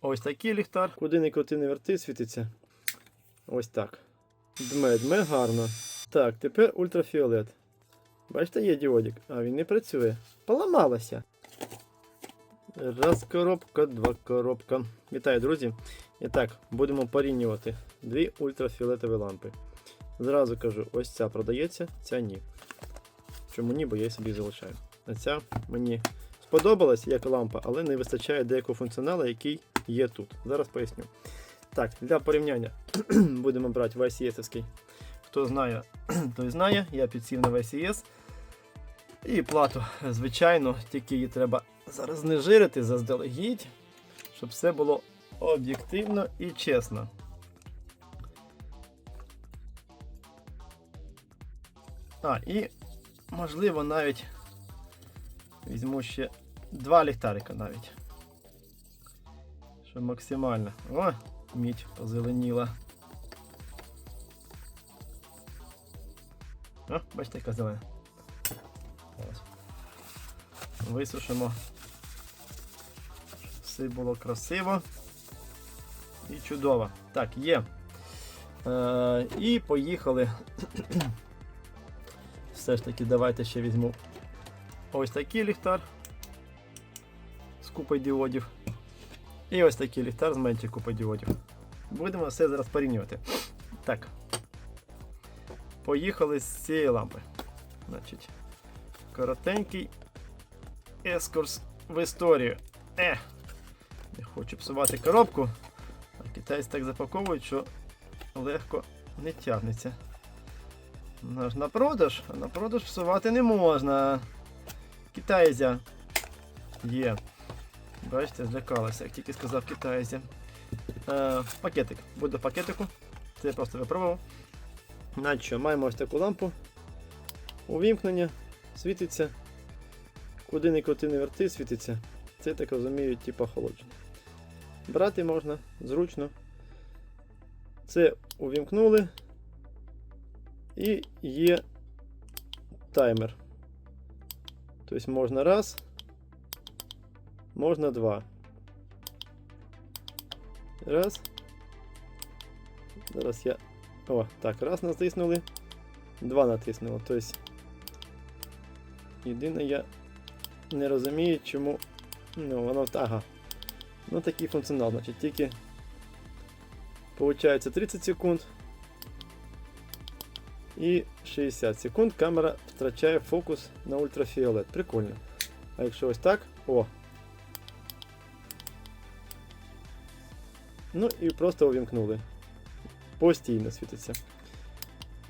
Ось такий ліхтар. Куди не крути, не верти, світиться. Ось так. Дме гарно. Так, тепер ультрафіолет. Бачите, є діодик. А він не працює. Поламалося. Раз коробка, два коробка. Вітаю, друзі. І так, будемо порівнювати дві ультрафіолетові лампи. Зразу кажу, ось ця продається, ця ні. Чому ні, бо я собі залишаю. А ця мені сподобалась як лампа, але не вистачає деякого функціоналу, який є тут. Зараз поясню. Так, для порівняння будемо брати YCS-овський. Хто знає, той знає. Я підсів на YCS. І плату, звичайно, тільки її треба зараз знежирити заздалегідь, щоб все було об'єктивно і чесно. І можливо навіть візьму ще два ліхтарика навіть. Щоб максимально. О, мідь позеленіла. О, бачите, яка зелена. Ось. Висушимо. Все було красиво і чудово. Так, є. І поїхали. Все ж таки, давайте ще візьму ось такий ліхтар з купою діодів. І ось такий ліхтар з меншою купою діодів. Будемо все зараз порівнювати. Так. Поїхали з цієї лампи. Значить, коротенький екскурс в історію. Не хочу псувати коробку. А китайці так запаковують, що легко не тягнеться. Вона ж на продаж, а на продаж псувати не можна. Китайця. Є. Бачите, злякалася, як тільки сказав китайця. Пакетик. Буде в пакетику. Це я просто випробував. Значить, маємо ось таку лампу. Увімкнення. Світиться. Куди не крути, не верти, світиться. Це, так розумію, типу охолодження. Брати можна, зручно. Це увімкнули. І є таймер. Тобто можна раз, можна два. Раз. Зараз я... О, так, раз натиснули, два натиснули. Тобто, єдине, я не розумію, чому... Ну, воно... Ага. Ну, такий функціонал, значить, тільки... Получається 30 секунд. І 60 секунд камера втрачає фокус на ультрафіолет. Прикольно. А якщо ось так, о. Ну і просто увімкнули. Постійно світиться.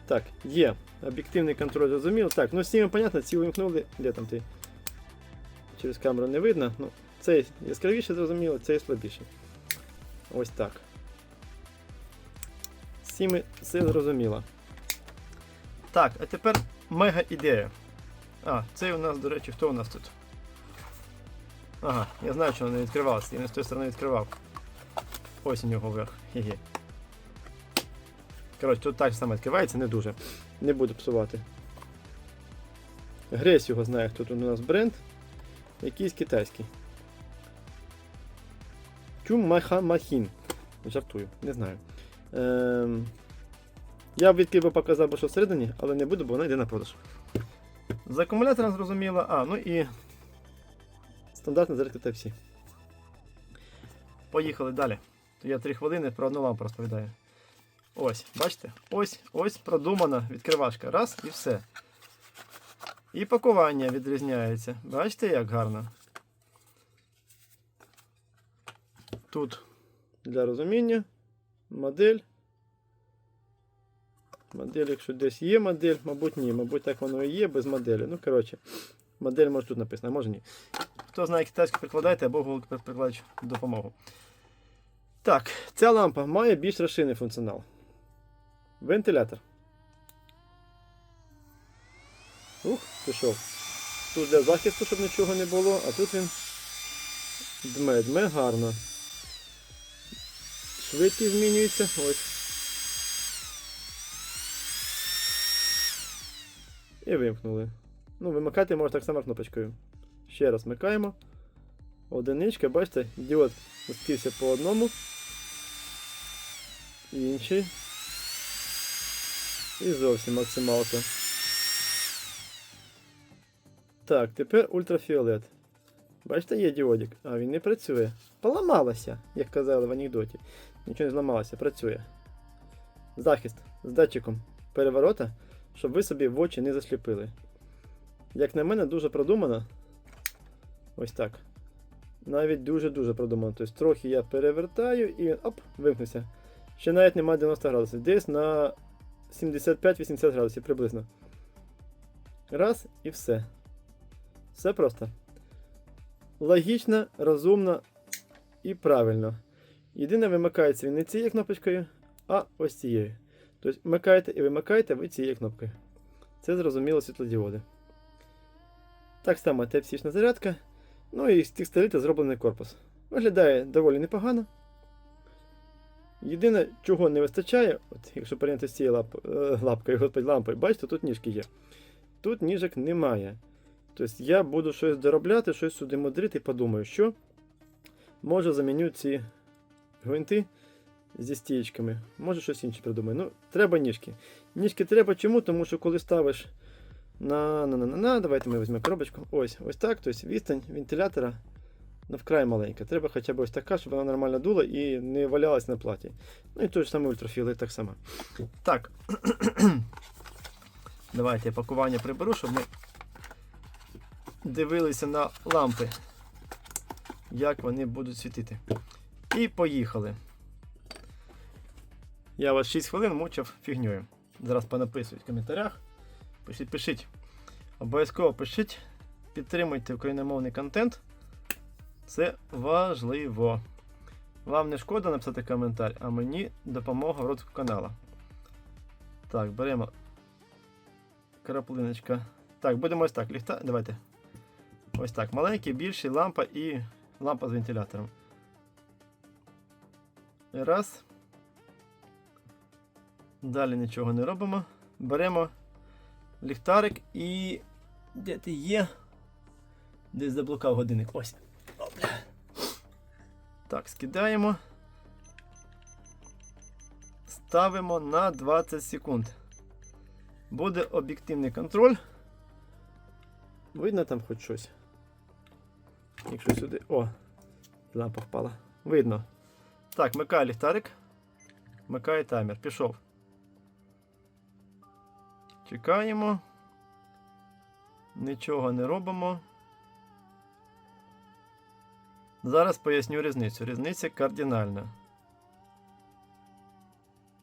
Так, є. Об'єктивний контроль зрозуміло. Так, ну з цим понятно, ці увімкнули. Де там ти? Через камеру не видно. Ну, цей яскравіше зрозуміло, цей слабіше. Ось так. З цими все зрозуміло. Так, а тепер мега ідея. Це у нас, до речі, хто у нас тут? Ага, я знаю, що воно не відкривалося, я не з тої сторони відкривав. Ось у нього верх. Хе-хе. Коротше, тут так само відкривається, не дуже. Не буду псувати. Гресь його знає, хто тут у нас бренд. Якийсь китайський. Чумахамахін. Жартую, не знаю. Я б відкрив показав, що всередині, але не буду, бо вона йде на продаж. З акумулятором зрозуміло. Ну і стандартна зарядка Type-C. Поїхали далі. Я 3 хвилини про одну лампу розповідаю. Ось, бачите? Ось продумана відкривашка. Раз і все. І пакування відрізняється. Бачите, як гарно? Тут для розуміння модель. Модель, якщо десь є модель, мабуть ні. Мабуть так воно і є, без моделі. Ну, коротше, модель може тут написана, а може ні. Хто знає китайську, прикладайте, або Google прикладач допомогу. Так, ця лампа має більш розширений функціонал. Вентилятор. Пішов. Тут для захисту, щоб нічого не було, а тут він дме гарно. Швидкість змінюється. Ось. І вимкнули. Ну, вимикати можна так само кнопочкою. Ще раз вмикаємо. Одиничка, бачите, діод спустився по одному. Інший. І зовсім максималка. Так, тепер ультрафіолет. Бачите, є діодик, а він не працює. Поламалося, як казали в анекдоті. Нічого не зламалося, працює. Захист з датчиком переворота, щоб ви собі в очі не засліпили. Як на мене, дуже продумано. Ось так. Навіть дуже-дуже продумано. Тобто трохи я перевертаю і він оп, вимкнувся. Ще навіть немає 90 градусів. Десь на 75-80 градусів приблизно. Раз і все. Все просто. Логічно, розумно і правильно. Єдине, вимикається він не цією кнопочкою, а ось цією. Тобто вмикаєте і вимикаєте ви цією кнопкою. Це зрозуміло світлодіоди. Так само Type-C зарядка. Ну і з текстиліта зроблений корпус. Виглядає доволі непогано. Єдине, чого не вистачає, от якщо порівняти з цією лампою, бачите, тут ніжки є. Тут ніжок немає. Тобто я буду щось доробляти, щось сюди мудрити і подумаю, що може заміню ці гвинти зі стієчками. Може щось інше придумаю. Ну, треба ніжки. Ніжки треба чому? Тому що коли ставиш давайте ми візьмемо коробочку. Ось так, тобто відстань вентилятора вкрай маленька. Треба хоча б ось така, щоб вона нормально дула і не валялась на платі. Ну і той ж самий ультрафіолет так само. Так. Давайте я пакування приберу, щоб ми дивилися на лампи, як вони будуть світити. І поїхали. Я вас 6 хвилин мучив фігньою. Зараз понаписують в коментарях. Пишіть. Обов'язково пишіть. Підтримуйте україномовний контент. Це важливо. Вам не шкода написати коментар, а мені допомога в розвитку каналу. Так, беремо краплиночка. Так, будемо ось так. Давайте. Ось так. Маленький, більший, лампа і лампа з вентилятором. Раз. Далі нічого не робимо. Беремо ліхтарик і... Де ти є? Десь заблукав годинник. Ось. Так, скидаємо. Ставимо на 20 секунд. Буде об'єктивний контроль. Видно там хоч щось? Якщо сюди... О! Лампа впала. Видно. Так, вмикаю ліхтарик. Вмикаю таймер. Пішов. Чекаємо. Нічого не робимо. Зараз поясню різницю. Різниця кардинальна.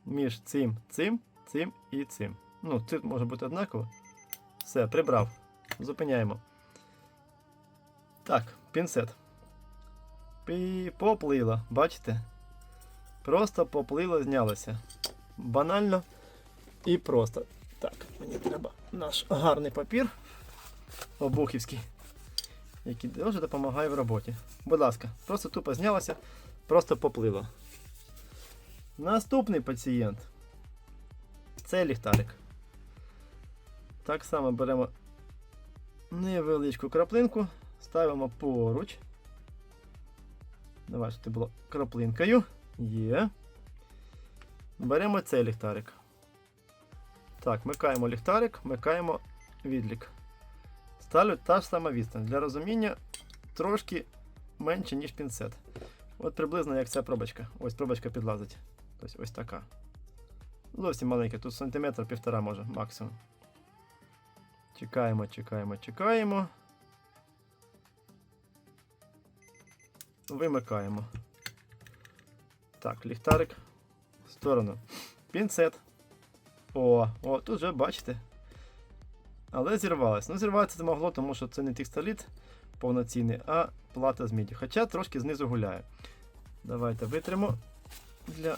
Між цим і цим. Ну, тут може бути однаково. Все, прибрав. Зупиняємо. Так, пінцет. Поплило, бачите? Просто поплило, знялося. Банально і просто. Так, мені треба наш гарний папір обухівський, який дуже допомагає в роботі. Будь ласка, просто тупо знялося, просто поплило. Наступний пацієнт. Це ліхтарик. Так само беремо невеличку краплинку, ставимо поруч. Давай, щоб це було краплинкою. Є. Беремо цей ліхтарик. Так, вмикаємо ліхтарик, вмикаємо відлік. Ставлю та ж сама відстань. Для розуміння трошки менше, ніж пінцет. От приблизно як ця пробочка. Ось пробочка підлазить. Тобто ось така. Зовсім маленька, тут сантиметр півтора може, максимум. Чекаємо. Вимикаємо. Так, ліхтарик в сторону. Пінцет. О, тут вже бачите. Але зірвалось. Ну, зірватися це могло, тому що це не текстиліт повноцінний, а плата з міді. Хоча трошки знизу гуляє. Давайте витримо для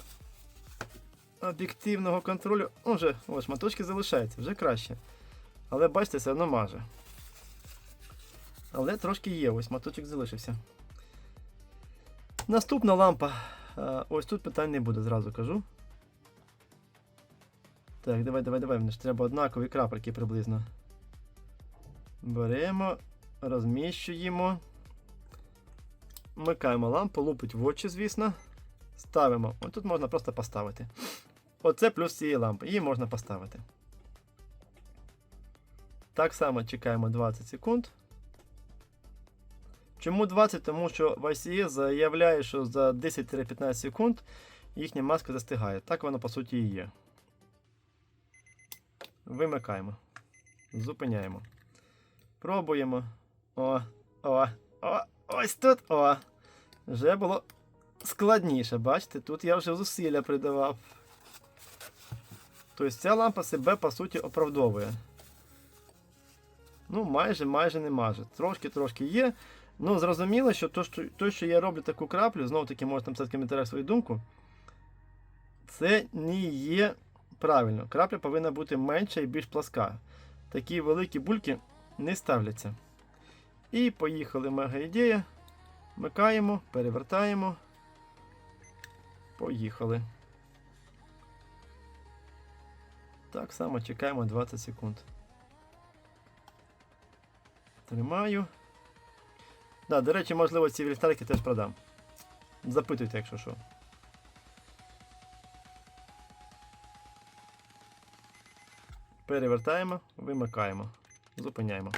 об'єктивного контролю. Вже, шматочки залишаються, вже краще. Але бачите, все одно маже. Але трошки є, ось шматочок залишився. Наступна лампа. Ось тут питань не буде, зразу кажу. Так, давай, мені ж треба однакові крапельки приблизно. Беремо, розміщуємо. Вмикаємо лампу, лупить в очі, звісно. Ставимо. Ось тут можна просто поставити. Оце плюс цієї лампи. Її можна поставити. Так само чекаємо 20 секунд. Чому 20? Тому що YCS заявляє, що за 10-15 секунд їхня маска застигає. Так воно по суті і є. Вимикаємо. Зупиняємо. Пробуємо. Ось тут. Вже було складніше, бачите? Тут я вже зусилля придавав. Тобто ця лампа себе по суті оправдовує. Ну, майже не маже. Трошки є. Ну, зрозуміло, що то, що я роблю таку краплю, знову таки можете написати в коментарях свою думку, це не є правильно. Крапля повинна бути менша і більш пласка. Такі великі бульки не ставляться. І поїхали, мега ідея. Вмикаємо, перевертаємо. Поїхали. Так само чекаємо 20 секунд. Тримаю. Да, до речі, можливо, ці ліхтарики теж продам. Запитуйте, якщо що. Перевертаємо, вимикаємо. Зупиняємо.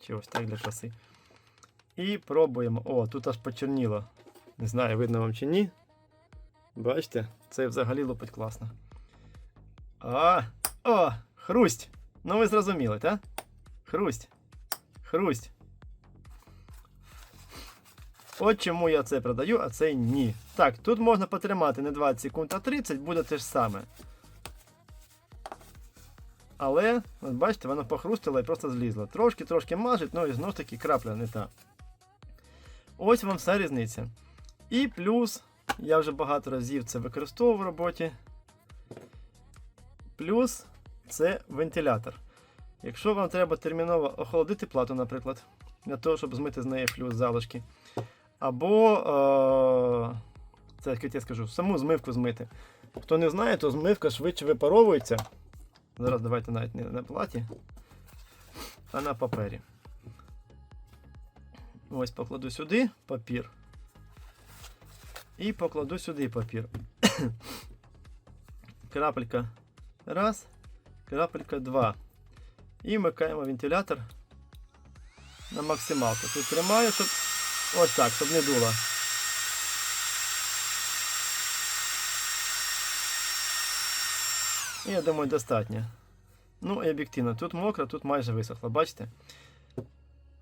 Чи ось так для краси. І пробуємо. О, тут аж почерніло. Не знаю, видно вам чи ні. Бачите? Це взагалі лупить класно. Хрусть! Ну ви зрозуміли, так? Хрусть. От чому я це продаю, а це ні. Так, тут можна потримати не 20 секунд, а 30, буде те ж саме. Але, от бачите, воно похрустило і просто злізло. Трошки мажить, ну і знову ж таки крапля не та. Ось вам вся різниця. І плюс, я вже багато разів це використовував в роботі. Плюс це вентилятор. Якщо вам треба терміново охолодити плату, наприклад, для того, щоб змити з неї флюс залишки. Або, це як я скажу, саму змивку змити. Хто не знає, то змивка швидше випаровується. Зараз давайте навіть не на платі, а на папері. Ось покладу сюди папір. І покладу сюди папір. Крапелька раз, крапелька два. І вмикаємо вентилятор на максималку. Тут тримаю, щоб ось так, щоб не дуло. І я думаю, достатньо. Ну і об'єктивно, тут мокро, тут майже висохло, бачите?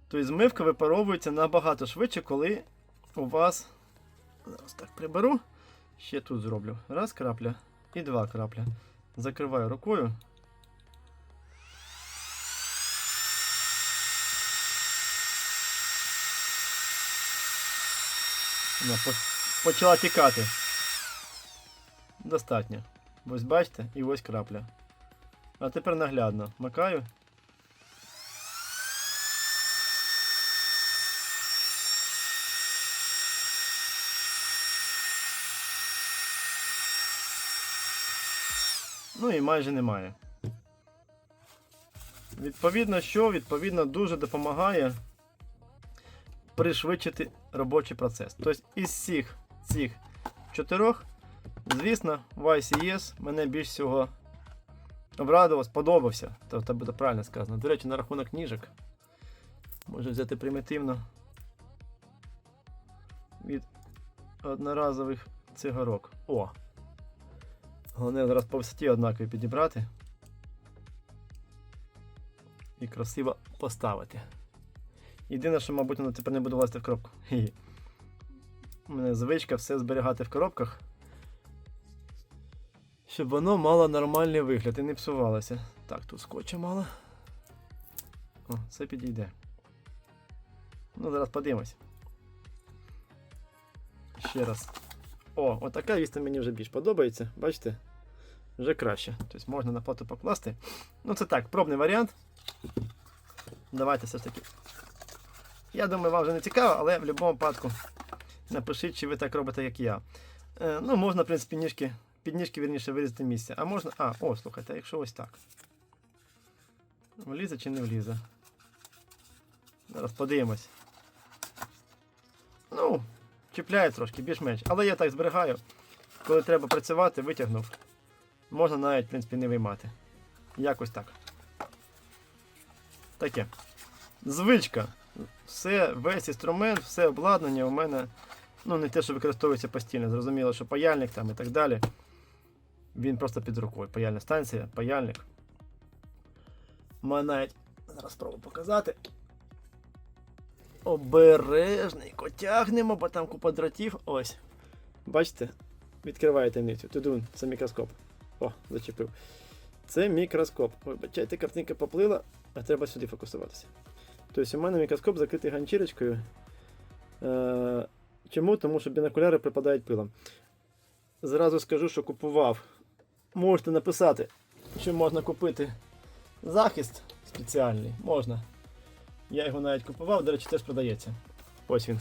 Тобто змивка випаровується набагато швидше, коли у вас... Зараз так приберу. Ще тут зроблю. Раз крапля і два крапля. Закриваю рукою. Вона почала тікати. Достатньо. Ось бачите, і ось крапля. А тепер наглядно. Макаю. Ну і майже немає. Відповідно, що? Відповідно, дуже допомагає пришвидшити робочий процес. Тобто із всіх цих чотирьох, звісно, YCS мене більш всього обрадував, сподобався. Тобто буде правильно сказано. До речі, на рахунок книжок можу взяти примітивно від одноразових цигарок. О! Головне зараз по висоті однакові підібрати і красиво поставити. Єдине, що, мабуть, воно тепер не буде влазити в коробку. У мене звичка все зберігати в коробках, щоб воно мало нормальний вигляд і не псувалося. Так, тут скотча мало. О, це підійде. Ну, зараз подивимось. Ще раз. О, отака віста мені вже більш подобається. Бачите? Вже краще. Тобто можна на плату покласти. Ну це так, пробний варіант. Давайте все ж таки. Я думаю, вам вже не цікаво, але в будь-якому випадку напишіть, чи ви так робите, як я. Ну, можна, в принципі, підніжки, вірніше, вирізати місце. А можна... о, слухайте, якщо ось так. Влізе чи не влізе? Зараз подивимось. Ну, чіпляє трошки, більш-менш. Але я так зберігаю. Коли треба працювати, витягнув. Можна навіть, в принципі, не виймати. Якось так. Таке. Звичка. Все, весь інструмент, все обладнання у мене, ну, не те, що використовується постійно. Зрозуміло, що паяльник там і так далі. Він просто під рукою. Паяльна станція, паяльник. Маю навіть, зараз спробую показати. Обережненько тягнемо, бо там купа дротів. Ось. Бачите? Відкриває таємницю. Тудун, це мікроскоп. О, зачепив. Це мікроскоп. Ой, бачайте, картинка поплила, а треба сюди фокусуватися. Тобто у мене мікроскоп закритий ганчірочкою. Чому? Тому що бінокуляри припадають пилом. Зразу скажу, що купував. Можете написати, що можна купити захист спеціальний. Можна. Я його навіть купував, до речі, теж продається. Ось він.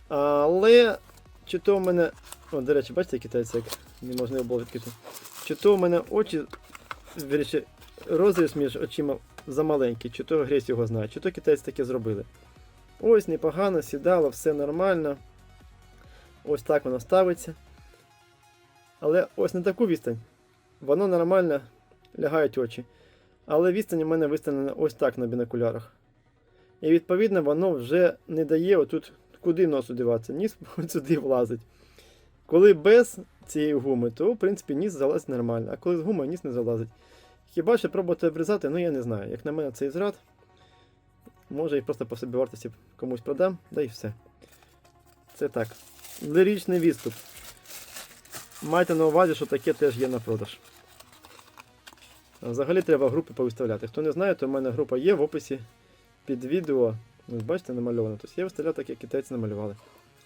Але, чи то в мене... О, до речі, бачите, китайці, як не можна його було відкрити. Чи то в мене очі, вірніше, розріз між очима замаленький, чи то грець його знає, чи то китайці таке зробили. Ось, непогано, сідало, все нормально. Ось так воно ставиться. Але ось на таку відстань. Воно нормально лягають очі. Але відстань у мене виставлена ось так на бінокулярах. І відповідно воно вже не дає отут, куди носу диватися. Ніс сюди влазить. Коли без цієї гуми, то в принципі ніс залазить нормально. А коли з гумою ніс не залазить. Хіба що пробувати обрізати, ну я не знаю. Як на мене цей зрад. Може і просто по собі вартості комусь продам, да і все. Це так. Ліричний відступ. Майте на увазі, що таке теж є на продаж. Взагалі треба групи повиставляти. Хто не знає, то в мене група є в описі під відео. Ось бачите, намальовано. Тобто я виставляв так, як китайці намалювали.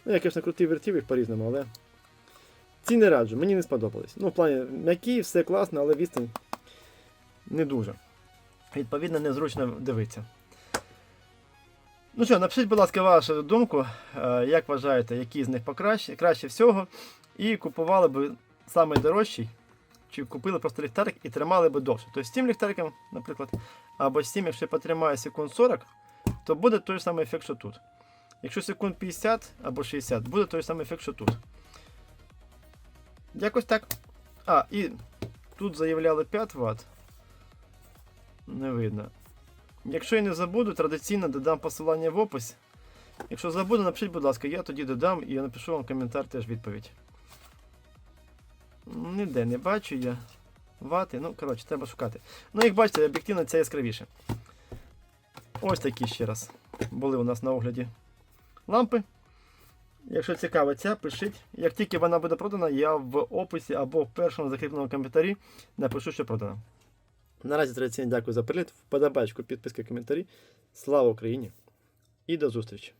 Ну, я, звісно, крутив, вертів їх по-різному, але ці не раджу, мені не сподобались. Ну, в плані м'які, все класно, але відстань не дуже. Відповідно, незручно дивитися. Ну що, напишіть, будь ласка, вашу думку, як вважаєте, які з них краще всього. І купували б саме дорожчий, чи купили просто ліхтарик і тримали б довше. Тобто з цим ліхтариком, наприклад, або з цим, якщо потримає секунд 40, то буде той самий ефект, що тут. Якщо секунд 50 або 60, буде той самий ефект, що тут. Якось так. А, і тут заявляли 5 Вт. Не видно. Якщо я не забуду, традиційно додам посилання в опис. Якщо забуду, напишіть, будь ласка, я тоді додам і я напишу вам коментар теж відповідь. Ніде не бачу я вати, ну, коротше, треба шукати. Ну, як бачите, об'єктивно це яскравіше. Ось такі ще раз були у нас на огляді лампи. Якщо цікаво ця, пишіть. Як тільки вона буде продана, я в описі або в першому закріпленому коментарі напишу, що продана. Наразі традиційно дякую за перегляд, вподобайку, підписки, коментарі. Слава Україні і до зустрічі!